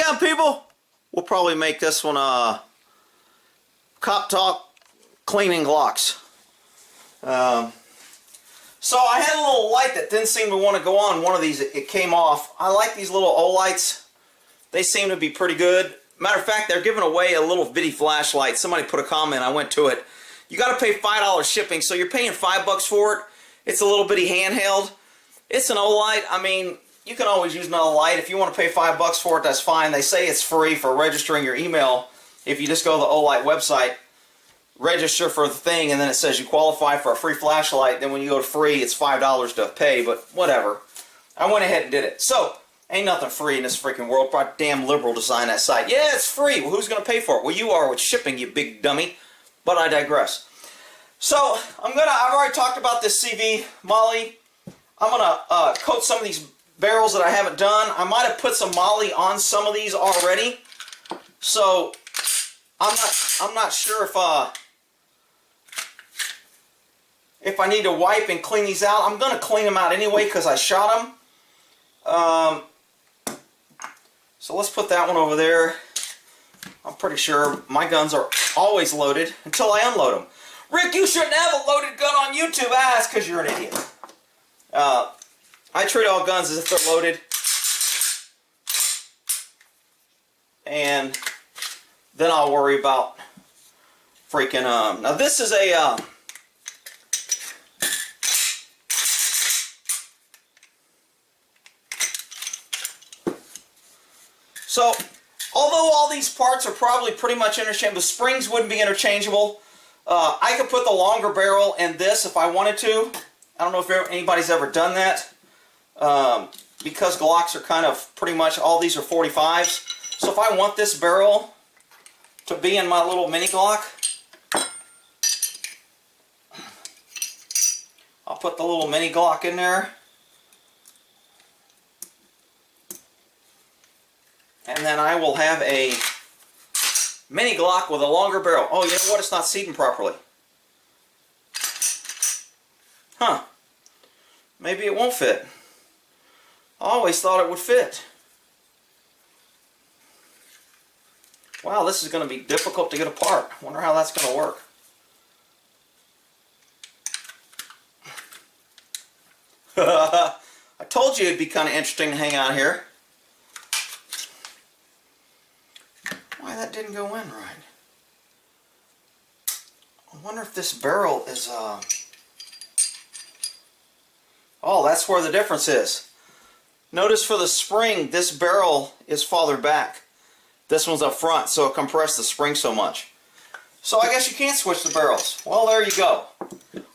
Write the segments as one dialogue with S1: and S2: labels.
S1: down, people. We'll probably make this one Cop Talk cleaning Glocks. So I had a little light that didn't seem to want to go on. One of these, it came off. I like these little O-lights. They seem to be pretty good. Matter of fact, they're giving away a little bitty flashlight. Somebody put a comment, I went to it. You got to pay $5 shipping, so you're paying $5 for it. It's a little bitty handheld. It's an O-light. I mean, you can always use another light. If you want to pay $5 for it, that's fine. They say it's free for registering your email. If you just go to the O-light website, register for the thing, and then it says you qualify for a free flashlight. Then when you go to free, it's $5 to pay, but whatever. I went ahead and did it. So, ain't nothing free in this freaking world. Probably damn liberal design that site. Yeah, it's free. Well, who's going to pay for it? Well, you are with shipping, you big dummy. But I digress. So, I've already talked about this CV Molly. I'm going to coat some of these barrels that I haven't done. I might have put some Molly on some of these already. So, I'm not sure if I need to wipe and clean these out. I'm going to clean them out anyway because I shot them. So let's put that one over there. I'm pretty sure my guns are always loaded until I unload them. Rick, you shouldn't have a loaded gun on YouTube. That's because you're an idiot. I treat all guns as if they're loaded. And then I'll worry about freaking... now this is a... So, although all these parts are probably pretty much interchangeable, the springs wouldn't be interchangeable. I could put the longer barrel in this if I wanted to. I don't know if anybody's ever done that. Because Glocks are kind of pretty much, all these are 45s. So if I want this barrel to be in my little mini Glock, I'll put the little mini Glock in there. And then I will have a mini Glock with a longer barrel. Oh, you know what? It's not seating properly. Huh. Maybe it won't fit. I always thought it would fit. Wow, this is going to be difficult to get apart. Wonder how that's going to work. I told you it'd be kind of interesting to hang out here. Why that didn't go in right? I wonder if this barrel is... Oh, that's where the difference is. Notice for the spring, this barrel is farther back. This one's up front, so it compressed the spring so much. So I guess you can't switch the barrels. Well, there you go.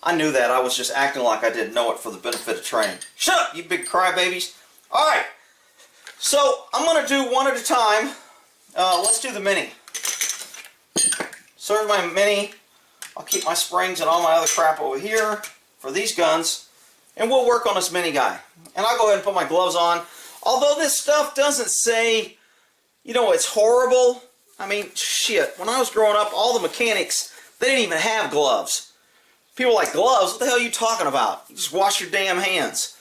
S1: I knew that. I was just acting like I didn't know it for the benefit of training. Shut up, you big crybabies. Alright, so I'm going to do one at a time. Let's do the mini. So here's my mini. I'll keep my springs and all my other crap over here for these guns. And we'll work on this mini guy. And I'll go ahead and put my gloves on. Although this stuff doesn't say, you know, it's horrible. I mean, shit. When I was growing up, all the mechanics, they didn't even have gloves. People like, gloves? What the hell are you talking about? You just wash your damn hands.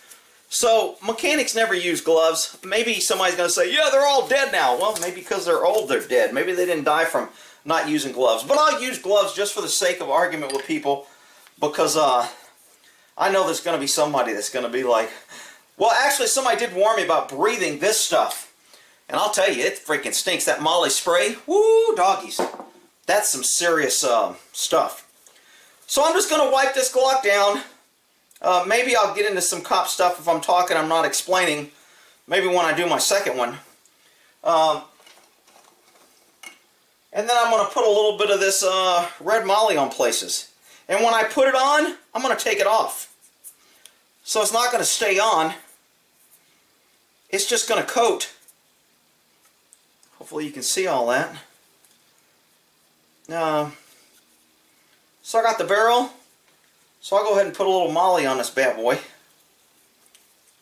S1: So, mechanics never use gloves. Maybe somebody's going to say, yeah, they're all dead now. Well, maybe because they're old, they're dead. Maybe they didn't die from not using gloves. But I'll use gloves just for the sake of argument with people. Because, I know there's going to be somebody that's going to be like, well, actually, somebody did warn me about breathing this stuff. And I'll tell you, it freaking stinks. That Molly spray, woo, doggies. That's some serious stuff. So I'm just going to wipe this Glock down. Maybe I'll get into some cop stuff if I'm talking, I'm not explaining. Maybe when I do my second one. And then I'm going to put a little bit of this red Molly on places. And when I put it on, I'm going to take it off. So it's not going to stay on. It's just going to coat. Hopefully you can see all that. So I got the barrel. So I'll go ahead and put a little Molly on this bad boy.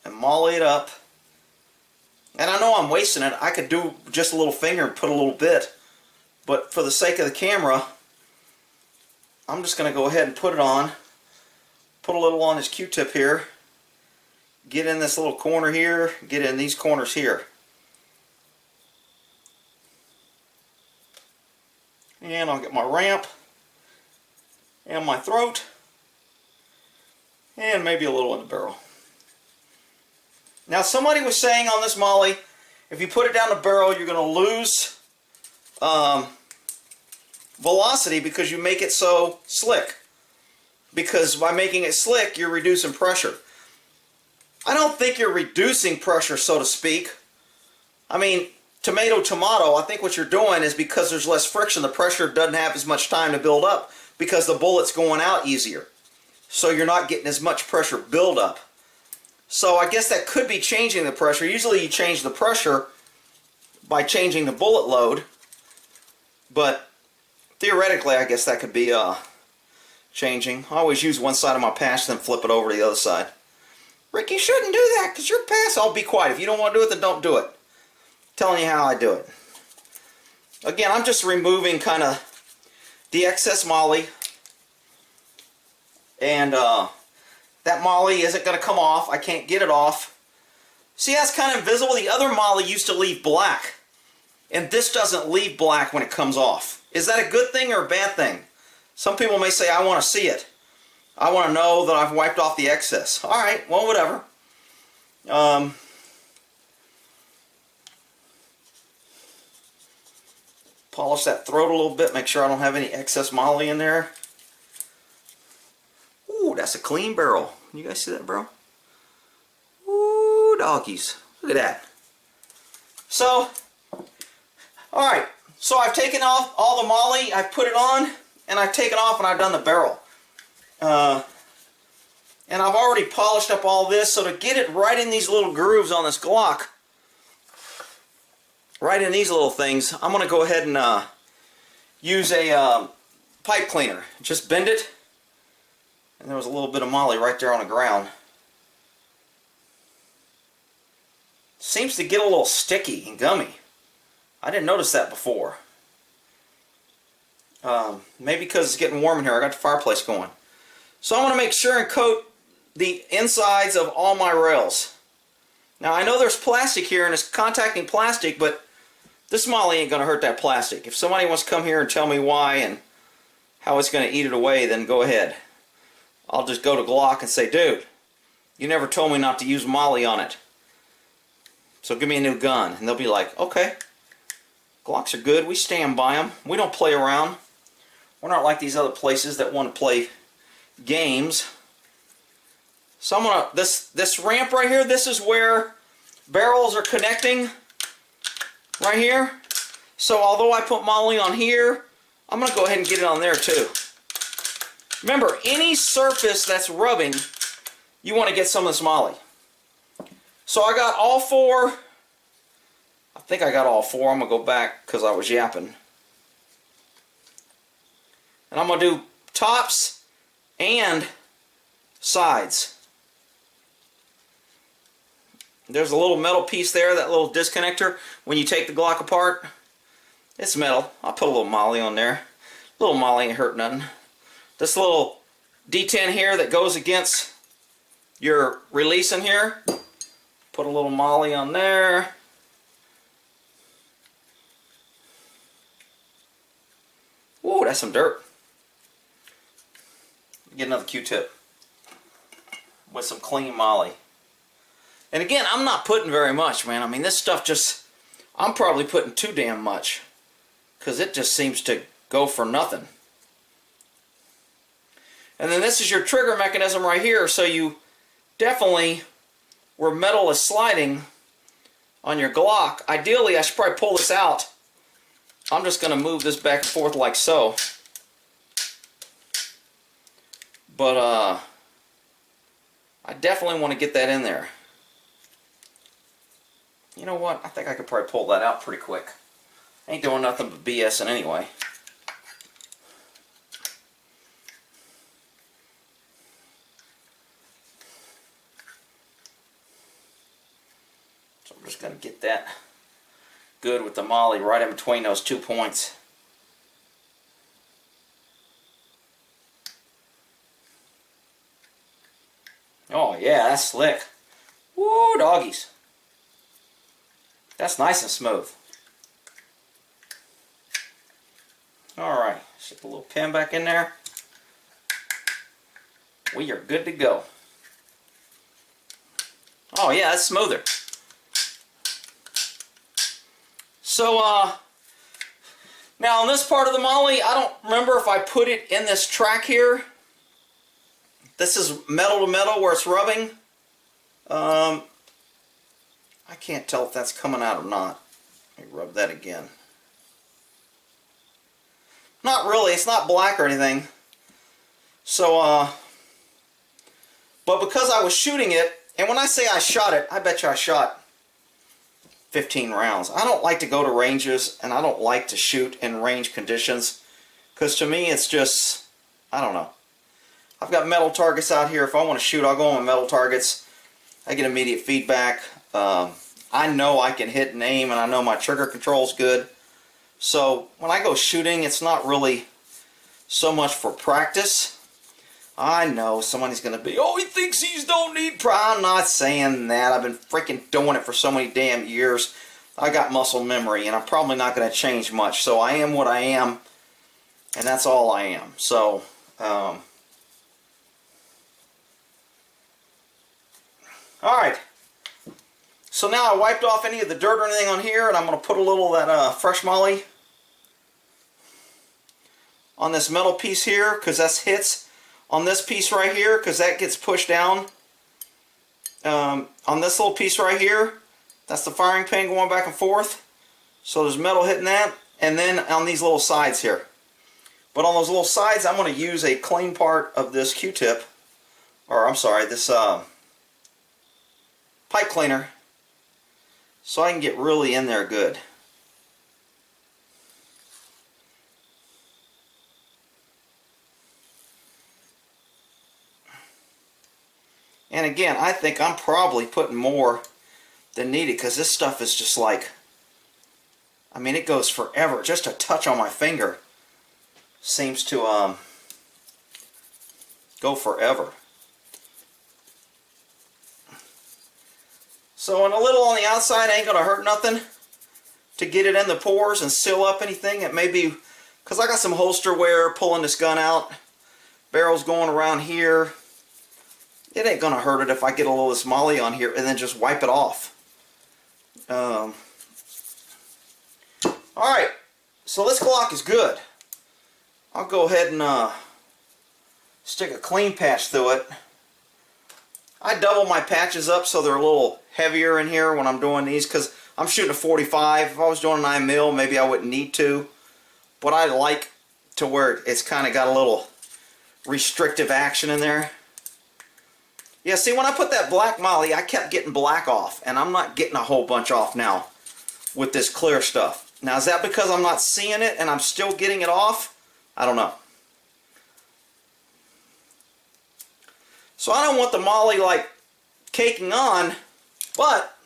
S1: And Molly it up. And I know I'm wasting it. I could do just a little finger and put a little bit. But for the sake of the camera, I'm just going to go ahead and put it on. Put a little on this Q-tip here. Get in this little corner here. Get in these corners here. And I'll get my ramp and my throat and maybe a little in the barrel. Now somebody was saying on this Molly, if you put it down the barrel, you're going to lose velocity because you make it so slick. Because by making it slick, you're reducing pressure. I don't think you're reducing pressure, so to speak. I mean, tomato, tomato, I think what you're doing is because there's less friction, the pressure doesn't have as much time to build up because the bullet's going out easier. So you're not getting as much pressure buildup. So I guess that could be changing the pressure. Usually you change the pressure by changing the bullet load. But theoretically, I guess that could be changing. I always use one side of my pass, then flip it over to the other side. Rick, you shouldn't do that because your pass. I'll be quiet. If you don't want to do it, then don't do it. I'm telling you how I do it. Again, I'm just removing kind of the excess Molly. And that Molly isn't going to come off. I can't get it off. See, that's kind of invisible. The other Molly used to leave black. And this doesn't leave black when it comes off. Is that a good thing or a bad thing? Some people may say, I want to see it. I want to know that I've wiped off the excess. Alright, well, whatever. Polish that throat a little bit. Make sure I don't have any excess Molly in there. Ooh, that's a clean barrel. You guys see that barrel? Ooh, doggies. Look at that. So, alright. So I've taken off all the Molly. I've put it on. And I've taken off and I've done the barrel. And I've already polished up all this. So to get it right in these little grooves on this Glock, right in these little things, I'm going to go ahead and use a pipe cleaner. Just bend it. And there was a little bit of Molly right there on the ground. Seems to get a little sticky and gummy. I didn't notice that before. Maybe because it's getting warm in here. I got the fireplace going. So I want to make sure and coat the insides of all my rails. Now I know there's plastic here and it's contacting plastic, but this Molly ain't going to hurt that plastic. If somebody wants to come here and tell me why and how it's going to eat it away, then go ahead. I'll just go to Glock and say, dude, you never told me not to use Molly on it. So give me a new gun. And they'll be like, okay. Glocks are good. We stand by them. We don't play around. We're not like these other places that want to play games. So I'm gonna, this ramp right here, this is where barrels are connecting right here. So although I put Molly on here, I'm gonna go ahead and get it on there too. Remember, any surface that's rubbing, you want to get some of this Molly. So I got all four. I think I got all four. I'm going to go back because I was yapping. And I'm going to do tops and sides. There's a little metal piece there, that little disconnector. When you take the Glock apart, it's metal. I'll put a little Molly on there. A little Molly ain't hurt nothing. This little D10 here that goes against your release in here. Put a little Molly on there. Whoa, that's some dirt. Get another Q-tip with some clean Molly. And again, I'm not putting very much, man. I mean, this stuff just, I'm probably putting too damn much because it just seems to go for nothing. And then this is your trigger mechanism right here, so you definitely, where metal is sliding on your Glock, ideally I should probably pull this out. I'm just going to move this back and forth like so. But I definitely want to get that in there. You know what? I think I could probably pull that out pretty quick. Ain't doing nothing but BSing anyway. So I'm just going to get that good with the Molly right in between those 2 points. Oh yeah, that's slick. Woo, doggies. That's nice and smooth. Alright, stick a little pin back in there. We are good to go. Oh yeah, that's smoother. So, now on this part of the Molly, I don't remember if I put it in this track here. This is metal to metal where it's rubbing. I can't tell if that's coming out or not. Let me rub that again. Not really, it's not black or anything. So, but because I was shooting it, and when I say I shot it, I bet you I shot 15 rounds. I don't like to go to ranges, and I don't like to shoot in range conditions, because to me it's just, I don't know. I've got metal targets out here. If I want to shoot, I'll go on metal targets. I get immediate feedback. I know I can hit and aim, and I know my trigger control is good. So when I go shooting, it's not really so much for practice. I know somebody's going to be, oh, he thinks he don't need practice. I'm not saying that. I've been freaking doing it for so many damn years. I got muscle memory, and I'm probably not going to change much. So I am what I am, and that's all I am. So, alright. So now I wiped off any of the dirt or anything on here, and I'm going to put a little of that fresh Molly on this metal piece here, because that's hits. On this piece right here, because that gets pushed down. On this little piece right here, that's the firing pin going back and forth. So there's metal hitting that. And then on these little sides here. But on those little sides, I'm going to use a clean part of this Q-tip. Or, I'm sorry, this pipe cleaner. So I can get really in there good. And again, I think I'm probably putting more than needed, because this stuff is just like, I mean, it goes forever. Just a touch on my finger seems to go forever. So, and a little on the outside ain't going to hurt nothing to get it in the pores and seal up anything. It may be, because I got some holster wear pulling this gun out. Barrel's going around here. It ain't going to hurt it if I get a little of this Molly on here and then just wipe it off. Alright, so this Glock is good. I'll go ahead and stick a clean patch through it. I double my patches up so they're a little heavier in here when I'm doing these, because I'm shooting a 45. If I was doing a 9mm, maybe I wouldn't need to. But I like to where it's kind of got a little restrictive action in there. Yeah, see, when I put that black Molly, I kept getting black off, and I'm not getting a whole bunch off now with this clear stuff. Now, is that because I'm not seeing it and I'm still getting it off? I don't know. So I don't want the Molly, like, caking on, but,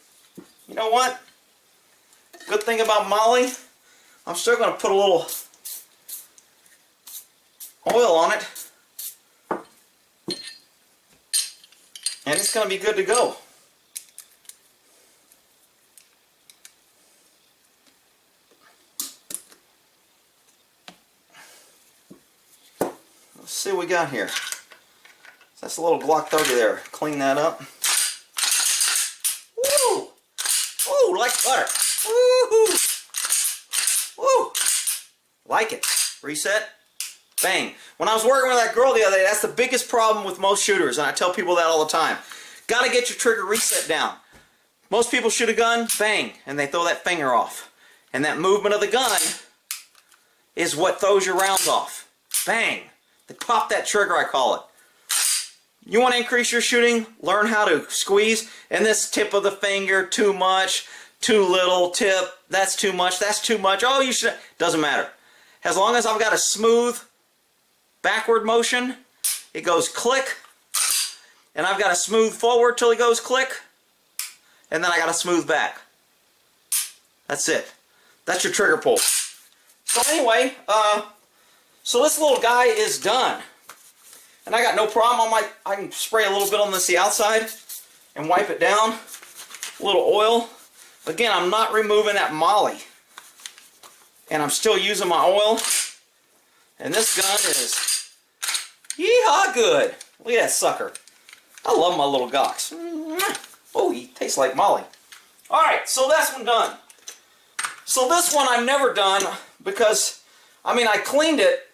S1: you know what? Good thing about Molly, I'm still going to put a little oil on it. And it's going to be good to go. Let's see what we got here. That's a little Glock 30 there. Clean that up. Woo! Woo! Like butter. Woo! Woo! Like it. Reset. Bang. When I was working with that girl the other day, that's the biggest problem with most shooters, and I tell people that all the time. Got to get your trigger reset down. Most people shoot a gun, bang, and they throw that finger off. And that movement of the gun is what throws your rounds off. Bang. They pop that trigger, I call it. You want to increase your shooting? Learn how to squeeze. And this tip of the finger, too much, too little, tip, that's too much, that's too much. Oh, you should. Doesn't matter. As long as I've got a smooth backward motion, it goes click, and I've got a smooth forward till it goes click, and then I got a smooth back. That's it. That's your trigger pull. So anyway, so this little guy is done. And I got no problem. I can spray a little bit on the outside and wipe it down. A little oil. Again, I'm not removing that Molly. And I'm still using my oil. And this gun is yeehaw good. Look at that sucker. I love my little Gox. Oh, he tastes like Molly. Alright, so that's one done. So this one I've never done because, I mean, I cleaned it,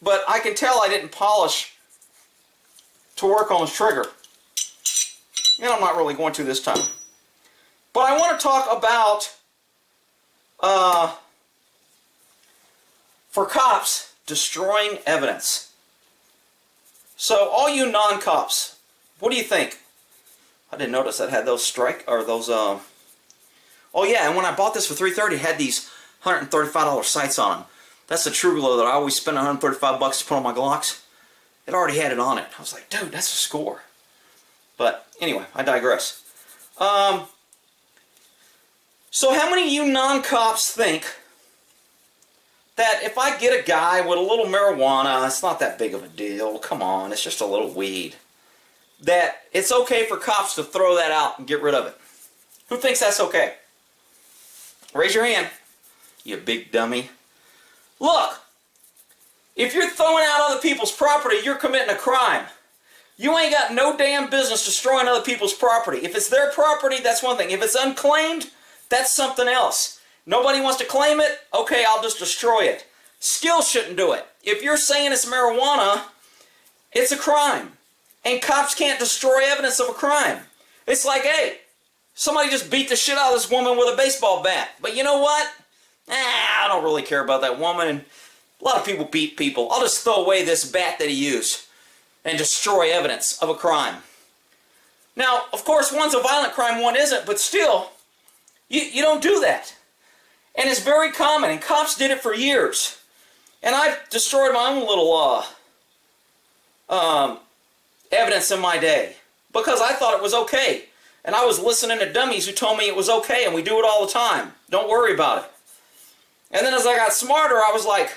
S1: but I can tell I didn't polish to work on the trigger. And I'm not really going to this time. But I want to talk about, for cops, destroying evidence. So, all you non-cops, what do you think? I didn't notice that had those oh yeah, and when I bought this for $330, it had these $135 sights on them. That's the True Glow that I always spend $135 to put on my Glocks. It already had it on it. I was like, dude, that's a score. But anyway, I digress. So how many of you non-cops think that if I get a guy with a little marijuana, it's not that big of a deal, come on, it's just a little weed, that it's okay for cops to throw that out and get rid of it? Who thinks that's okay? Raise your hand, you big dummy. Look, if you're throwing out other people's property, you're committing a crime. You ain't got no damn business destroying other people's property. If it's their property, that's one thing. If it's unclaimed, that's something else. Nobody wants to claim it, okay, I'll just destroy it. Still shouldn't do it. If you're saying it's marijuana, it's a crime. And cops can't destroy evidence of a crime. It's like, hey, somebody just beat the shit out of this woman with a baseball bat. But you know what? I don't really care about that woman. And a lot of people beat people. I'll just throw away this bat that he used and destroy evidence of a crime. Now, of course, one's a violent crime, one isn't, but still, you don't do that. And it's very common, and cops did it for years. And I've destroyed my own little evidence in my day because I thought it was okay. And I was listening to dummies who told me it was okay, and we do it all the time. Don't worry about it. And then as I got smarter, I was like,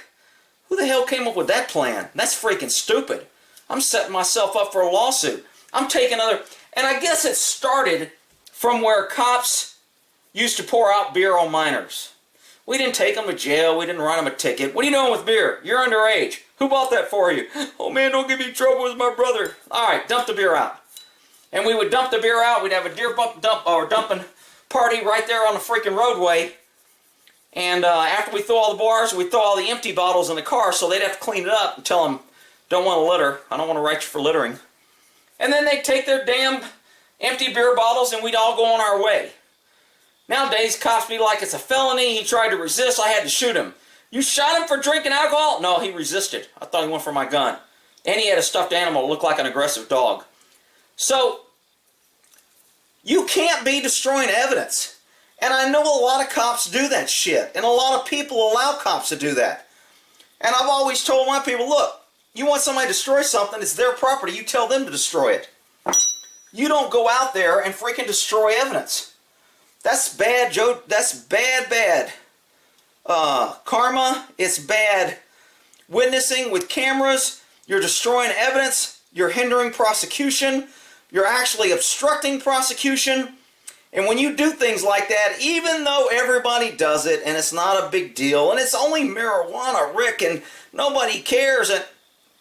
S1: who the hell came up with that plan? That's freaking stupid. I'm setting myself up for a lawsuit. I'm taking other... And I guess it started from where cops used to pour out beer on minors. We didn't take them to jail. We didn't write them a ticket. What are you doing with beer? You're underage. Who bought that for you? Oh man, don't give me trouble with my brother. Alright, dump the beer out. And we would dump the beer out. We'd have a dumping party right there on the freaking roadway. And after we throw all the bars, we'd throw all the empty bottles in the car, so they'd have to clean it up and tell them, don't want to litter. I don't want to write you for littering. And then they'd take their damn empty beer bottles and we'd all go on our way. Nowadays, cops be like, it's a felony. He tried to resist. I had to shoot him. You shot him for drinking alcohol? No, he resisted. I thought he went for my gun. And he had a stuffed animal that looked like an aggressive dog. So, you can't be destroying evidence. And I know a lot of cops do that shit. And a lot of people allow cops to do that. And I've always told my people, look, you want somebody to destroy something, it's their property, you tell them to destroy it. You don't go out there and freaking destroy evidence. That's bad, Joe. That's bad. Karma, it's bad. Witnessing with cameras, you're destroying evidence, you're hindering prosecution, you're actually obstructing prosecution. And when you do things like that, even though everybody does it and it's not a big deal and it's only marijuana, Rick, and nobody cares, and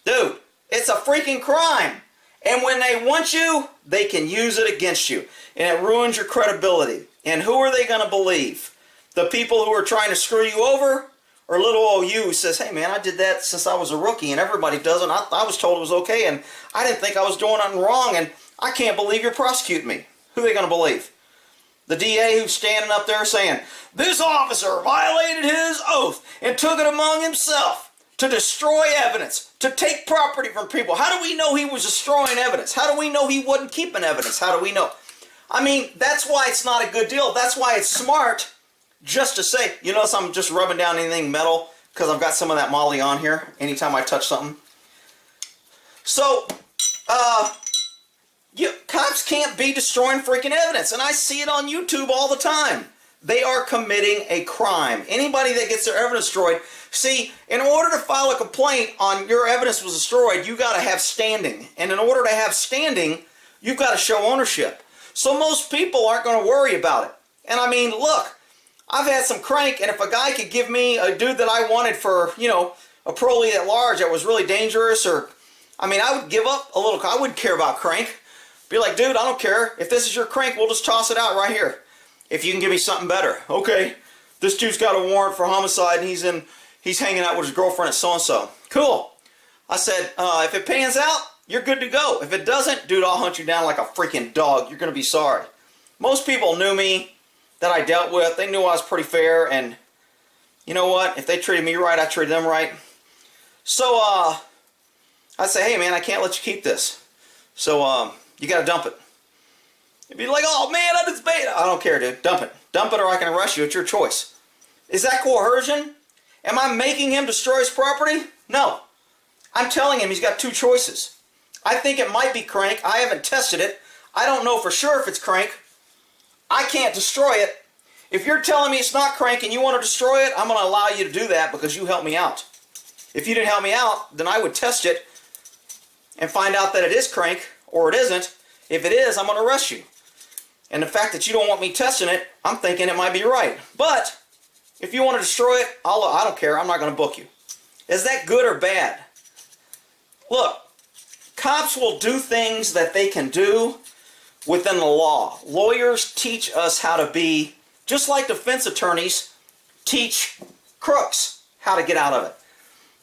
S1: dude, it's a freaking crime. And when they want you, they can use it against you. And it ruins your credibility. And who are they going to believe? The people who are trying to screw you over? Or little old you who says, hey man, I did that since I was a rookie and everybody does it. I was told it was okay and I didn't think I was doing nothing wrong and I can't believe you're prosecuting me. Who are they going to believe? The DA who's standing up there saying, this officer violated his oath and took it among himself to destroy evidence, to take property from people. How do we know he was destroying evidence? How do we know he wasn't keeping evidence? How do we know? I mean, that's why it's not a good deal. That's why it's smart just to say, you notice I'm just rubbing down anything metal because I've got some of that Molly on here anytime I touch something. So, cops can't be destroying freaking evidence. And I see it on YouTube all the time. They are committing a crime. Anybody that gets their evidence destroyed. See, in order to file a complaint on your evidence was destroyed, you got to have standing. And in order to have standing, you've got to show ownership. So most people aren't going to worry about it. And I mean, look, I've had some crank, and if a guy could give me a dude that I wanted for, you know, a pro lead at large that was really dangerous, or, I mean, I would give up a little. I wouldn't care about crank. Be like, dude, I don't care. If this is your crank, we'll just toss it out right here. If you can give me something better. Okay, this dude's got a warrant for homicide and he's hanging out with his girlfriend at so-and-so. Cool. I said, if it pans out, you're good to go. If it doesn't, dude, I'll hunt you down like a freaking dog. You're going to be sorry. Most people knew me that I dealt with. They knew I was pretty fair, and you know what? If they treated me right, I treated them right. So, I'd say, hey, man, I can't let you keep this. So, you got to dump it. You'd be like, oh, man, I just paid it. I don't care, dude. Dump it. Dump it or I can arrest you. It's your choice. Is that coercion? Am I making him destroy his property? No. I'm telling him he's got two choices. I think it might be crank. I haven't tested it. I don't know for sure if it's crank. I can't destroy it. If you're telling me it's not crank and you want to destroy it, I'm going to allow you to do that because you helped me out. If you didn't help me out, then I would test it and find out that it is crank or it isn't. If it is, I'm going to arrest you. And the fact that you don't want me testing it, I'm thinking it might be right. But if you want to destroy it, I don't care. I'm not going to book you. Is that good or bad? Look, cops will do things that they can do within the law. Lawyers teach us how to be, just like defense attorneys teach crooks how to get out of it.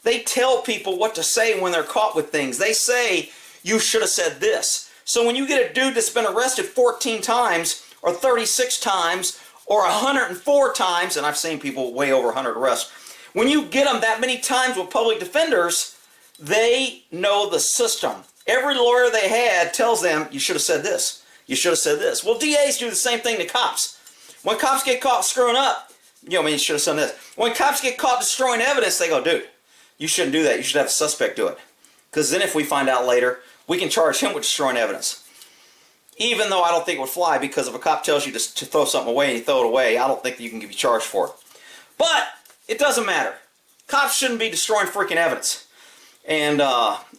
S1: They tell people what to say when they're caught with things. They say, you should have said this. So when you get a dude that's been arrested 14 times or 36 times or 104 times, and I've seen people way over 100 arrests, when you get them that many times with public defenders, they know the system. Every lawyer they had tells them, you should have said this. You should have said this. Well, DAs do the same thing to cops. When cops get caught screwing up, you should have said this. When cops get caught destroying evidence, they go, dude, you shouldn't do that. You should have the suspect do it. Because then if we find out later, we can charge him with destroying evidence. Even though I don't think it would fly, because if a cop tells you to throw something away and you throw it away, I don't think that you can be charged for it. But it doesn't matter. Cops shouldn't be destroying freaking evidence. And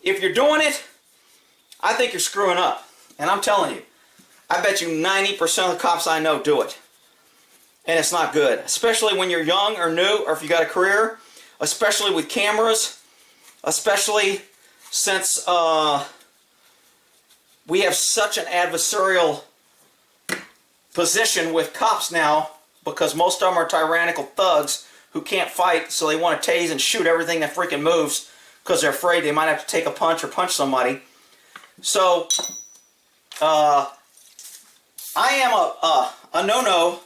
S1: if you're doing it, I think you're screwing up. And I'm telling you, I bet you 90% of the cops I know do it. And it's not good. Especially when you're young or new, or if you got a career. Especially with cameras. Especially since we have such an adversarial position with cops now, because most of them are tyrannical thugs who can't fight, so they want to tase and shoot everything that freaking moves because they're afraid they might have to take a punch or punch somebody. So, I am a no-no.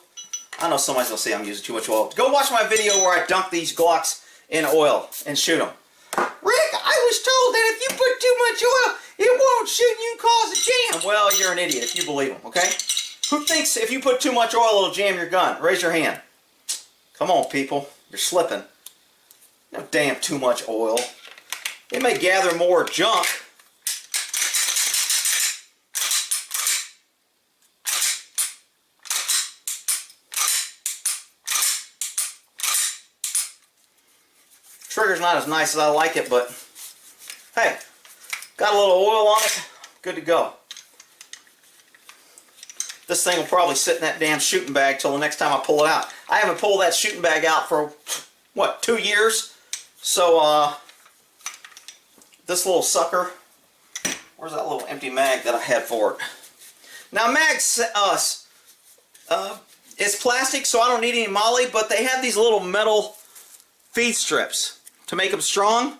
S1: I know somebody's going to say I'm using too much oil. Go watch my video where I dunk these Glocks in oil and shoot them. Rick, I was told that if you put too much oil, it won't shoot and you cause a jam. Well, you're an idiot if you believe them, okay? Who thinks if you put too much oil, it'll jam your gun? Raise your hand. Come on, people. You're slipping. No damn too much oil. It may gather more junk. Trigger's not as nice as I like it, but hey, got a little oil on it, good to go. This thing will probably sit in that damn shooting bag till the next time I pull it out. I haven't pulled that shooting bag out for, what, 2 years? So, this little sucker, where's that little empty mag that I had for it? Now, mags, it's plastic, so I don't need any moly, but they have these little metal feed strips to make them strong.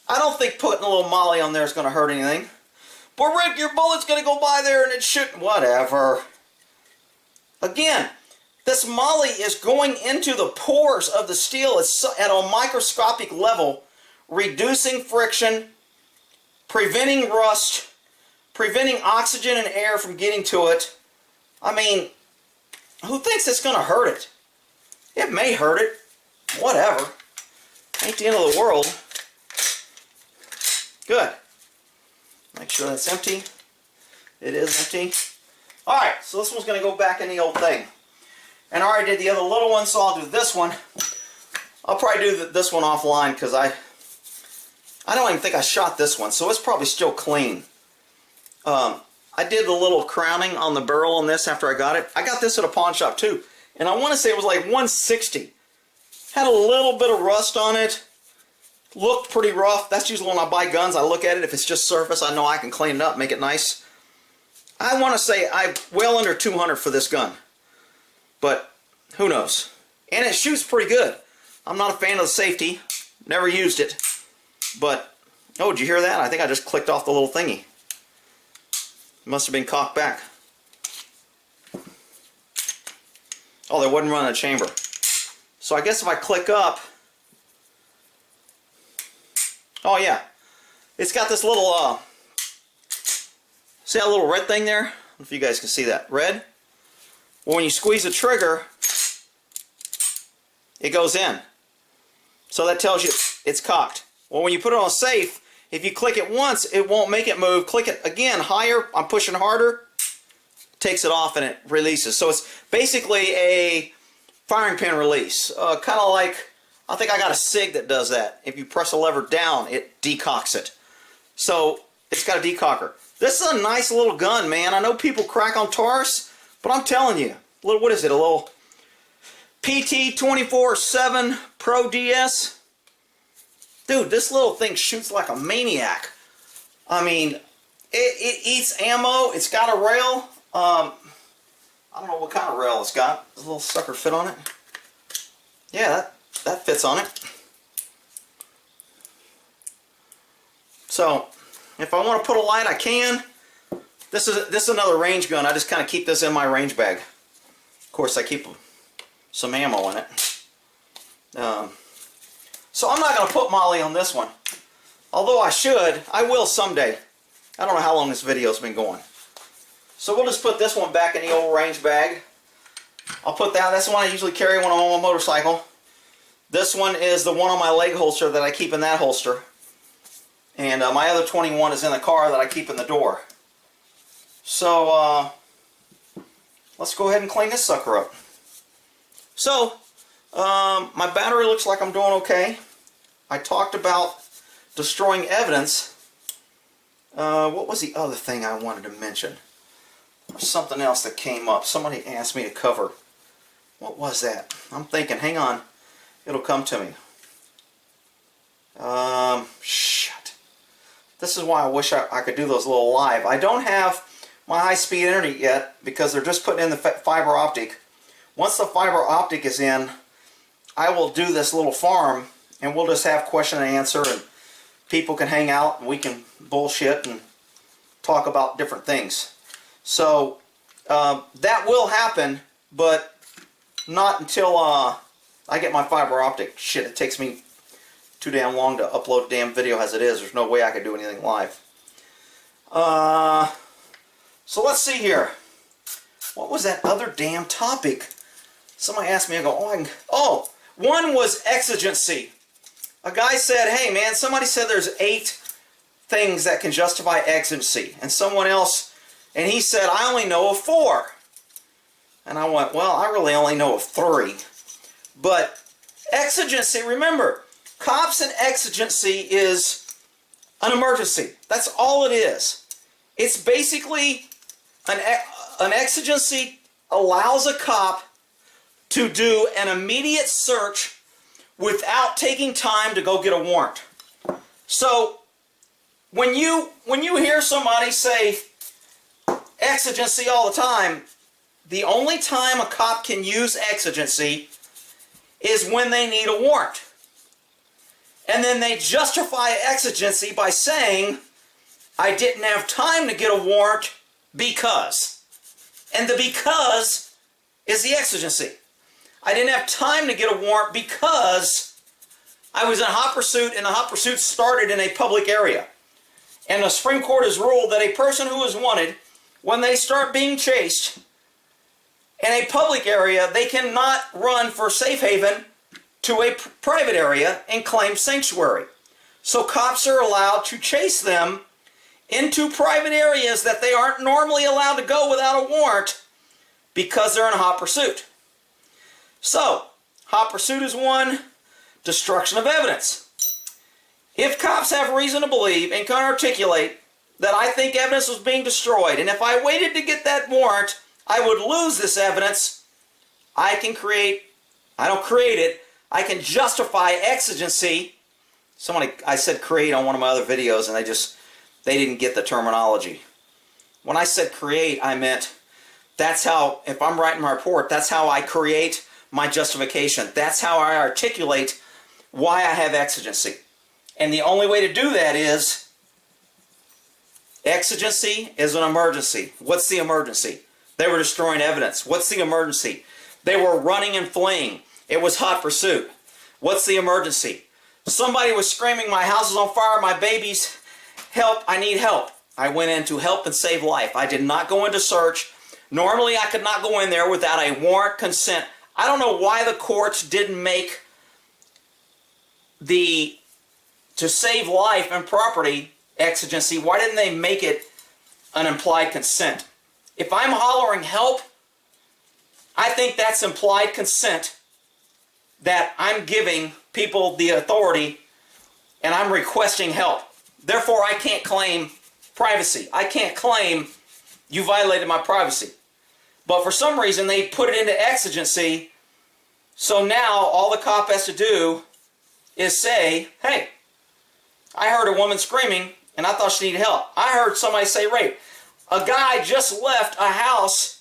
S1: I don't think putting a little moly on there is going to hurt anything. But Rick, your bullet's going to go by there and it's shooting. Whatever. Again, this moly is going into the pores of the steel. It's at a microscopic level, reducing friction, preventing rust, preventing oxygen and air from getting to it. I mean, who thinks it's going to hurt it? It may hurt it. Whatever. Ain't the end of the world. Good. Make sure that's empty. It is empty. Alright, so this one's going to go back in the old thing. And I already did the other little one, so I'll do this one. I'll probably do this one offline because I don't even think I shot this one, so it's probably still clean. I did the little crowning on the barrel on this after I got it. I got this at a pawn shop too. And I want to say it was like $160. Had a little bit of rust on it. Looked pretty rough. That's usually when I buy guns. I look at it. If it's just surface, I know I can clean it up, make it nice. I want to say I'm well under 200 for this gun. But who knows? And it shoots pretty good. I'm not a fan of the safety. Never used it. But, oh, did you hear that? I think I just clicked off the little thingy. Must have been cocked back. Oh, they wasn't running a chamber. So I guess if I click up, oh yeah, it's got this little, see that little red thing there? I don't know if you guys can see that. Red? Well, when you squeeze the trigger, it goes in. So that tells you it's cocked. Well, when you put it on safe, if you click it once, it won't make it move. Click it again, higher, I'm pushing harder, takes it off and it releases. So it's basically a firing pin release. Kind of like, I think I got a SIG that does that. If you press a lever down, it decocks it. So it's got a decocker. This is a nice little gun, man. I know people crack on Taurus, but I'm telling you, what is it, a little PT 24/7 Pro DS? Dude, this little thing shoots like a maniac. I mean, it eats ammo. It's got a rail. I don't know what kind of rail it's got. Does a little sucker fit on it? Yeah, that fits on it. So, if I want to put a light, I can. This is another range gun. I just kind of keep this in my range bag. Of course, I keep some ammo in it. So I'm not going to put Molly on this one. Although I should. I will someday. I don't know how long this video's been going. So we'll just put this one back in the old range bag. I'll put that. That's the one I usually carry when I'm on my motorcycle. This one is the one on my leg holster that I keep in that holster. And my other 21 is in the car that I keep in the door. So let's go ahead and clean this sucker up. So my battery looks like I'm doing okay. I talked about destroying evidence. What was the other thing I wanted to mention? There's something else that came up. Somebody asked me to cover. What was that? I'm thinking, hang on. It'll come to me. Shit. This is why I wish I could do those little live. I don't have my high-speed internet yet because they're just putting in the fiber optic. Once the fiber optic is in, I will do this little farm and we'll just have question and answer and people can hang out and we can bullshit and talk about different things. So that will happen, but not until I get my fiber optic. Shit, it takes me too damn long to upload a damn video as it is. There's no way I could do anything live. So let's see here. What was that other damn topic? Somebody asked me, I go, oh, one was exigency. A guy said, hey man, somebody said there's 8 things that can justify exigency. And someone else, and he said, I only know of 4. And I went, well, I really only know of 3. But exigency, remember, cops and exigency is an emergency. That's all it is. It's basically, an exigency allows a cop to do an immediate search without taking time to go get a warrant. So when you hear somebody say exigency all the time, the only time a cop can use exigency is when they need a warrant. And then they justify exigency by saying, I didn't have time to get a warrant because. And the because is the exigency. I didn't have time to get a warrant because I was in hot pursuit, and the hot pursuit started in a public area. And the Supreme Court has ruled that a person who is wanted, when they start being chased in a public area, they cannot run for safe haven to a private area and claim sanctuary. So cops are allowed to chase them into private areas that they aren't normally allowed to go without a warrant because they're in a hot pursuit. So, hot pursuit is one, destruction of evidence. If cops have reason to believe and can articulate that I think evidence was being destroyed, and if I waited to get that warrant, I would lose this evidence, I don't create it, I can justify exigency I said create on one of my other videos, and they didn't get the terminology. When I said create, I meant that's how, if I'm writing my report, that's how I create my justification. That's how I articulate why I have exigency. And the only way to do that is, exigency is an emergency. What's the emergency? They were destroying evidence. What's the emergency? They were running and fleeing. It was hot pursuit. What's the emergency? Somebody was screaming, my house is on fire, my baby's, help, I need help. I went in to help and save life. I did not go into search. Normally I could not go in there without a warrant consent. I don't know why the courts didn't make to save life and property exigency, why didn't they make it an implied consent? If I'm hollering help, I think that's implied consent, that I'm giving people the authority and I'm requesting help. Therefore, I can't claim privacy. I can't claim you violated my privacy. But for some reason, they put it into exigency, so now all the cop has to do is say, hey, I heard a woman screaming and I thought she needed help. I heard somebody say rape. A guy just left a house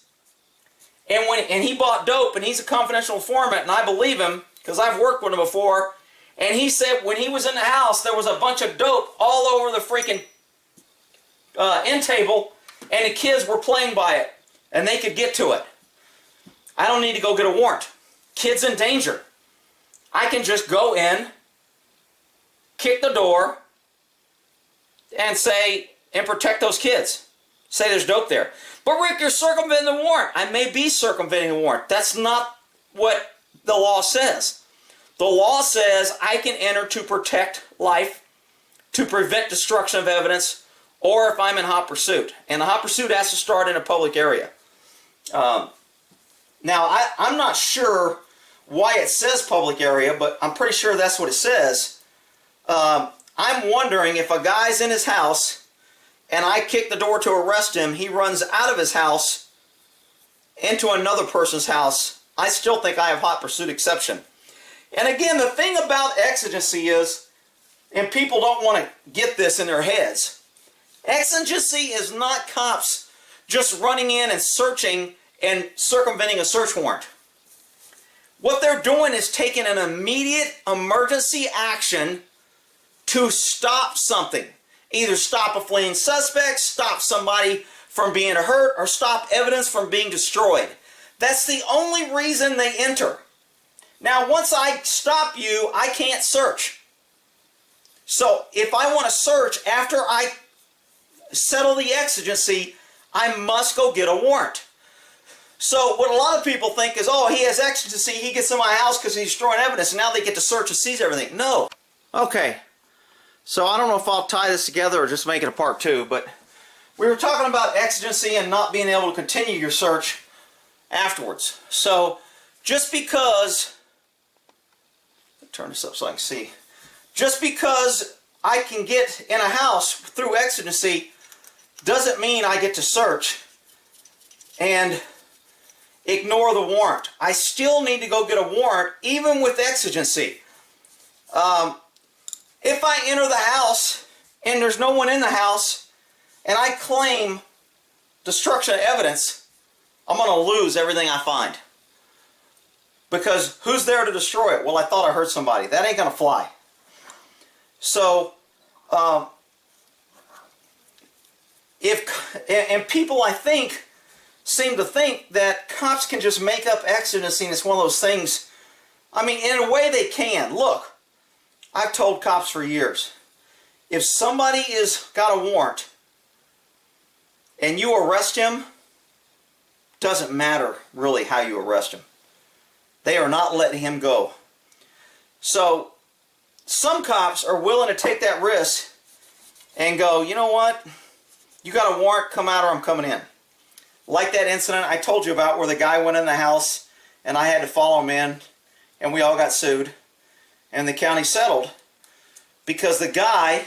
S1: and he bought dope, and he's a confidential informant, and I believe him because I've worked with him before. And he said when he was in the house, there was a bunch of dope all over the freaking end table, and the kids were playing by it, and they could get to it. I don't need to go get a warrant. Kids in danger. I can just go in, kick the door, and say, and protect those kids. Say there's dope there. But Rick, you're circumventing the warrant. I may be circumventing the warrant. That's not what the law says. The law says I can enter to protect life, to prevent destruction of evidence, or if I'm in hot pursuit. And the hot pursuit has to start in a public area. Now, I'm not sure why it says public area, but I'm pretty sure that's what it says. I'm wondering if a guy's in his house and I kick the door to arrest him, he runs out of his house into another person's house, I still think I have hot pursuit exception. And again, the thing about exigency is, and people don't want to get this in their heads, exigency is not cops just running in and searching and circumventing a search warrant. What they're doing is taking an immediate emergency action to stop something. Either stop a fleeing suspect, stop somebody from being hurt, or stop evidence from being destroyed. That's the only reason they enter. Now, once I stop you, I can't search. So if I want to search after I settle the exigency, I must go get a warrant. So what a lot of people think is, oh, he has exigency, he gets in my house because he's destroying evidence, and now they get to search and seize everything. No. Okay. So I don't know if I'll tie this together or just make it a part two, but we were talking about exigency and not being able to continue your search afterwards. So just because, turn this up so I can see, just because I can get in a house through exigency doesn't mean I get to search and ignore the warrant. I still need to go get a warrant even with exigency. If I enter the house and there's no one in the house and I claim destruction of evidence, I'm going to lose everything I find. Because who's there to destroy it? Well, I thought I heard somebody. That ain't going to fly. So, people, I think, seem to think that cops can just make up exigency, and it's one of those things. I mean, in a way they can. Look, I've told cops for years, if somebody is got a warrant and you arrest him, doesn't matter really how you arrest him. They are not letting him go. So some cops are willing to take that risk and go, you know what? You got a warrant, come out or I'm coming in. Like that incident I told you about where the guy went in the house and I had to follow him in and we all got sued. And the county settled because the guy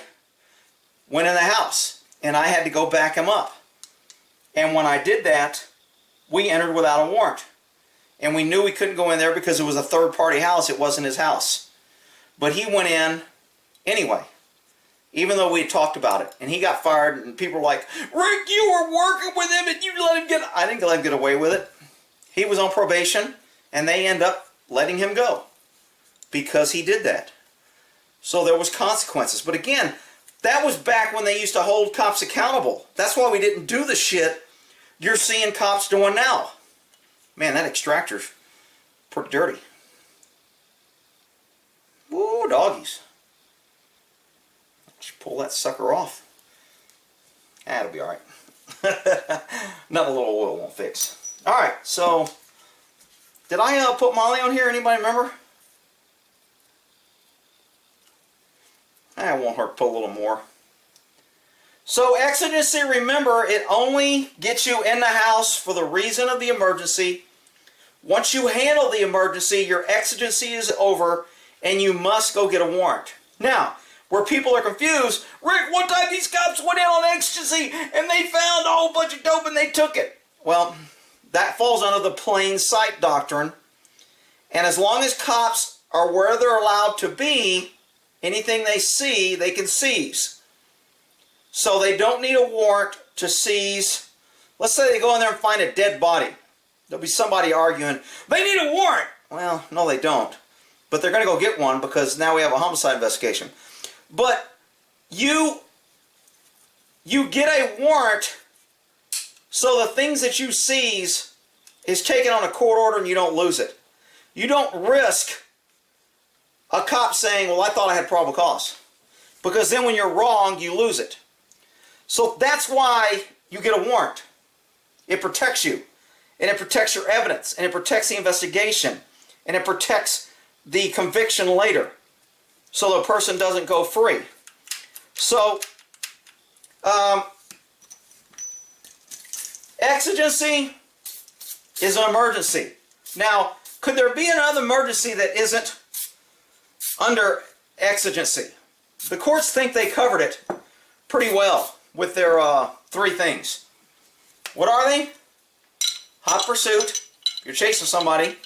S1: went in the house and I had to go back him up. And when I did that, we entered without a warrant. And we knew we couldn't go in there because it was a third-party house. It wasn't his house. But he went in Anyway, even though we had talked about it, and he got fired, and people were like, Rick, you were working with him, and you let him get... I didn't let him get away with it. He was on probation, and they end up letting him go because he did that. So there was consequences. But again, that was back when they used to hold cops accountable. That's why we didn't do the shit you're seeing cops doing now. Man, that extractor's pretty dirty. Woo, doggies. Just pull that sucker off. That'll be alright. Nothing a little oil won't fix. Alright, so did I put Molly on here? Anybody remember? I won't hurt to put a little more. So exigency, remember, it only gets you in the house for the reason of the emergency. Once you handle the emergency, your exigency is over and you must go get a warrant. Now, where people are confused, Rick, one time these cops went in on exigency and they found a whole bunch of dope and they took it. Well, that falls under the plain sight doctrine. And as long as cops are where they're allowed to be, anything they see, they can seize. So they don't need a warrant to seize. Let's say they go in there and find a dead body. There'll be somebody arguing, they need a warrant. Well, no they don't. But they're going to go get one because now we have a homicide investigation. But you get a warrant so the things that you seize is taken on a court order and you don't lose it. You don't risk a cop saying, well, I thought I had probable cause. Because then when you're wrong, you lose it. So that's why you get a warrant. It protects you. And it protects your evidence. And it protects the investigation. And it protects the conviction later. So the person doesn't go free. So, exigency is an emergency. Now, could there be another emergency that isn't under exigency? The courts think they covered it pretty well with their 3 things. What are they? Hot pursuit. If you're chasing somebody,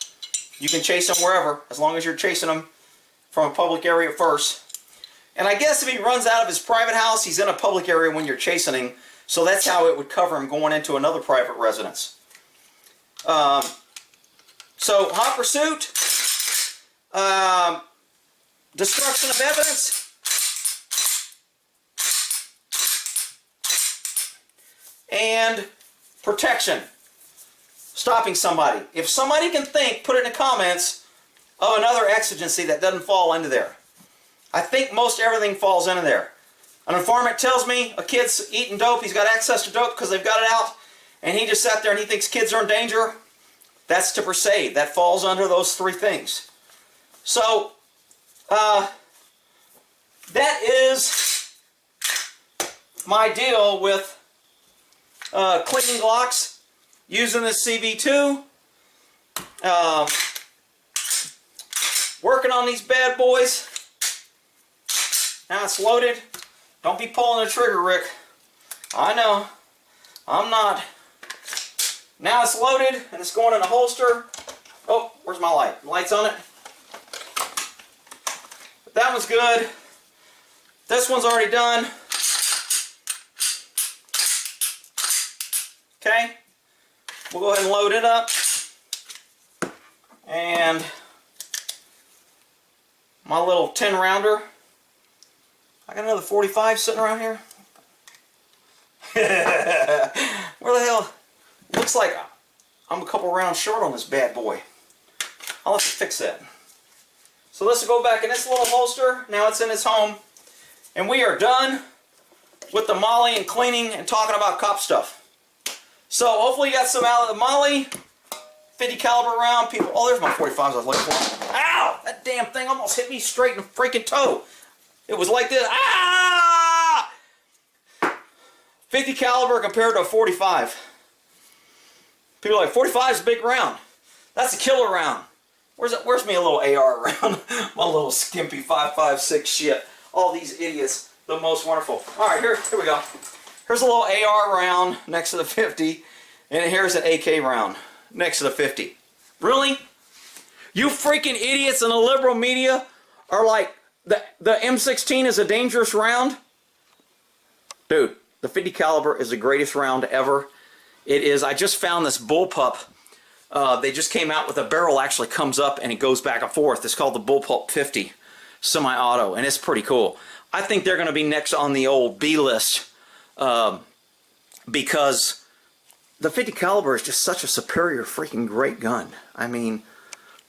S1: you can chase them wherever, as long as you're chasing them from a public area first. And I guess if he runs out of his private house, he's in a public area when you're chasing him. So that's how it would cover him going into another private residence. So hot pursuit, destruction of evidence, and protection. Stopping somebody. If somebody can think, put it in the comments of another exigency that doesn't fall into there. I think most everything falls into there. An informant tells me a kid's eating dope, he's got access to dope because they've got it out, and he just sat there and he thinks kids are in danger. That's to perceive. That falls under those 3 things. So, that is my deal with cleaning Glocks using this CV2. Working on these bad boys. Now it's loaded. Don't be pulling the trigger, Rick. I know. I'm not. Now it's loaded and it's going in a holster. Oh, where's my light? Light's on it. But that one's good. This one's already done. Okay. We'll go ahead and load it up. And my little 10 rounder. I got another 45 sitting around here. Where the hell? Looks like I'm a couple rounds short on this bad boy. I'll have to fix that. So this will go back in this little holster. Now it's in its home. And we are done with the molly and cleaning and talking about cop stuff. So hopefully you got some out of the molly. 50 caliber round. People. Oh, there's my 45s I was looking for. Ow! That damn thing almost hit me straight in the freaking toe. It was like this. Ah! 50 caliber compared to a 45. People are like, 45 is a big round. That's a killer round. Where's me a little AR round? My little skimpy 5.56 shit. All these idiots. The most wonderful. Alright, here we go. Here's a little AR round next to the 50. And here's an AK round next to the 50. Really? You freaking idiots in the liberal media are like the M16 is a dangerous round. Dude, the 50 caliber is the greatest round ever. It is. I just found this bullpup. They just came out with a barrel actually comes up and it goes back and forth. It's called the Bullpup 50 semi-auto, and it's pretty cool. I think they're going to be next on the old B list because the 50 caliber is just such a superior freaking great gun. I mean,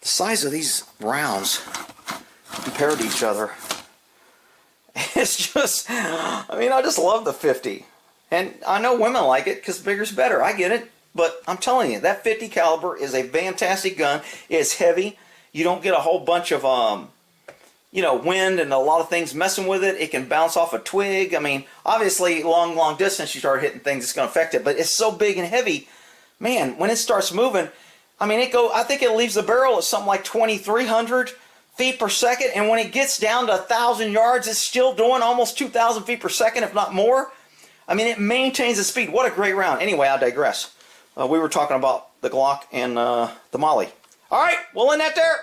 S1: the size of these rounds compared to each other, it's just, I mean, I just love the 50. And I know women like it because bigger's better. I get it. But I'm telling you, that 50 caliber is a fantastic gun. It's heavy. You don't get a whole bunch of, wind and a lot of things messing with it. It can bounce off a twig. I mean, obviously, long distance, you start hitting things, it's going to affect it. But it's so big and heavy, man, when it starts moving, I mean, I think it leaves the barrel at something like 2,300 feet per second. And when it gets down to 1,000 yards, it's still doing almost 2,000 feet per second, if not more. I mean, it maintains the speed. What a great round. Anyway, I digress. We were talking about the Glock and the Molly. All right, we'll end that there.